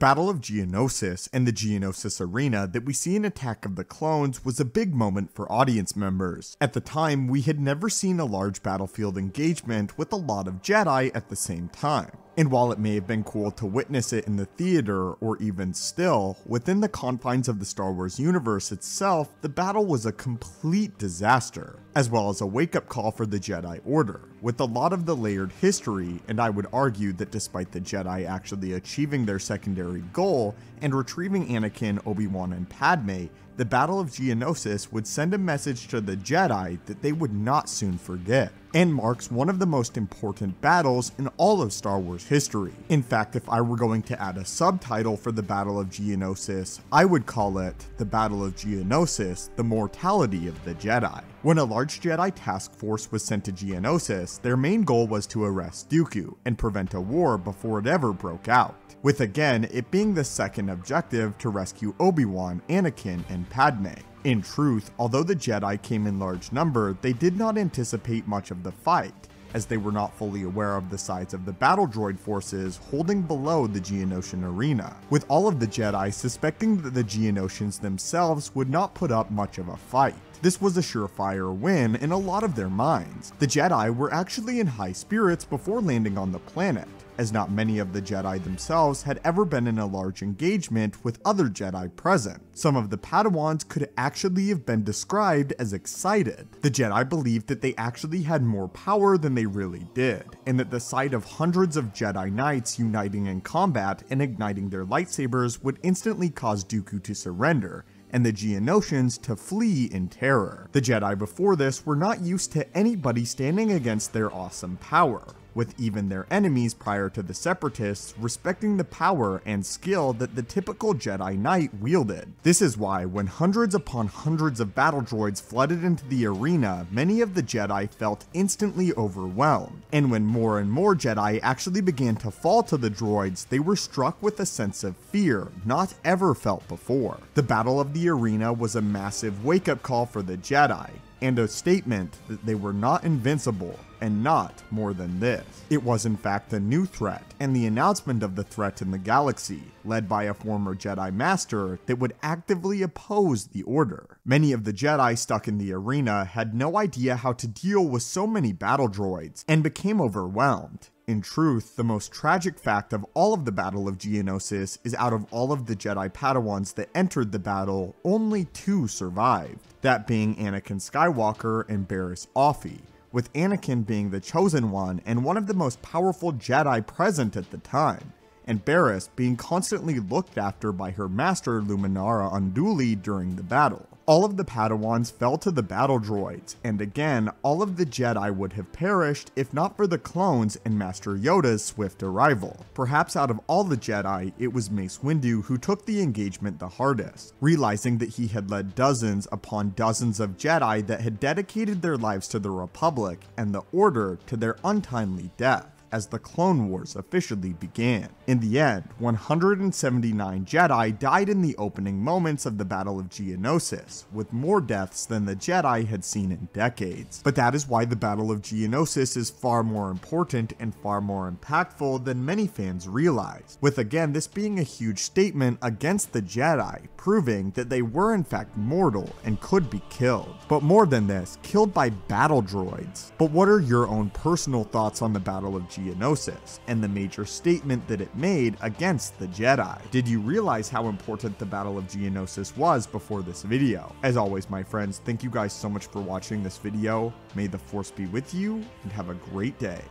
Battle of Geonosis and the Geonosis arena that we see in Attack of the Clones was a big moment for audience members. At the time, we had never seen a large battlefield engagement with a lot of Jedi at the same time. And while it may have been cool to witness it in the theater, or even still, within the confines of the Star Wars universe itself, the battle was a complete disaster, as well as a wake-up call for the Jedi Order. With a lot of the layered history, and I would argue that despite the Jedi actually achieving their secondary goal and retrieving Anakin, Obi-Wan, and Padme, the Battle of Geonosis would send a message to the Jedi that they would not soon forget, and marks one of the most important battles in all of Star Wars history. In fact, if I were going to add a subtitle for the Battle of Geonosis, I would call it the Battle of Geonosis, the Mortality of the Jedi. When a large Jedi task force was sent to Geonosis, their main goal was to arrest Dooku and prevent a war before it ever broke out, with again it being the second objective to rescue Obi-Wan, Anakin, and Padme. In truth, although the Jedi came in large number, they did not anticipate much of the fight, as they were not fully aware of the size of the battle droid forces holding below the Geonosian arena, with all of the Jedi suspecting that the Geonosians themselves would not put up much of a fight. This was a surefire win in a lot of their minds. The Jedi were actually in high spirits before landing on the planet, as not many of the Jedi themselves had ever been in a large engagement with other Jedi present. Some of the Padawans could actually have been described as excited. The Jedi believed that they actually had more power than they really did, and that the sight of hundreds of Jedi Knights uniting in combat and igniting their lightsabers would instantly cause Dooku to surrender, and the Geonosians to flee in terror. The Jedi before this were not used to anybody standing against their awesome power, with even their enemies prior to the Separatists respecting the power and skill that the typical Jedi Knight wielded. This is why, when hundreds upon hundreds of battle droids flooded into the arena, many of the Jedi felt instantly overwhelmed, and when more and more Jedi actually began to fall to the droids, they were struck with a sense of fear not ever felt before. The Battle of the Arena was a massive wake-up call for the Jedi, and a statement that they were not invincible, and not more than this. It was in fact a new threat, and the announcement of the threat in the galaxy, led by a former Jedi Master, that would actively oppose the Order. Many of the Jedi stuck in the arena had no idea how to deal with so many battle droids, and became overwhelmed. In truth, the most tragic fact of all of the Battle of Geonosis is out of all of the Jedi Padawans that entered the battle, only 2 survived, that being Anakin Skywalker and Barriss Offee, with Anakin being the chosen one and one of the most powerful Jedi present at the time, and Barriss being constantly looked after by her master Luminara Unduli during the battle. All of the Padawans fell to the battle droids, and again, all of the Jedi would have perished if not for the clones and Master Yoda's swift arrival. Perhaps out of all the Jedi, it was Mace Windu who took the engagement the hardest, realizing that he had led dozens upon dozens of Jedi that had dedicated their lives to the Republic and the Order to their untimely death, as the Clone Wars officially began. In the end, 179 Jedi died in the opening moments of the Battle of Geonosis, with more deaths than the Jedi had seen in decades. But that is why the Battle of Geonosis is far more important and far more impactful than many fans realize, with again this being a huge statement against the Jedi, proving that they were in fact mortal and could be killed. But more than this, killed by battle droids. But what are your own personal thoughts on the Battle of Geonosis, and the major statement that it made against the Jedi? Did you realize how important the Battle of Geonosis was before this video? As always, my friends, thank you guys so much for watching this video. May the Force be with you, and have a great day.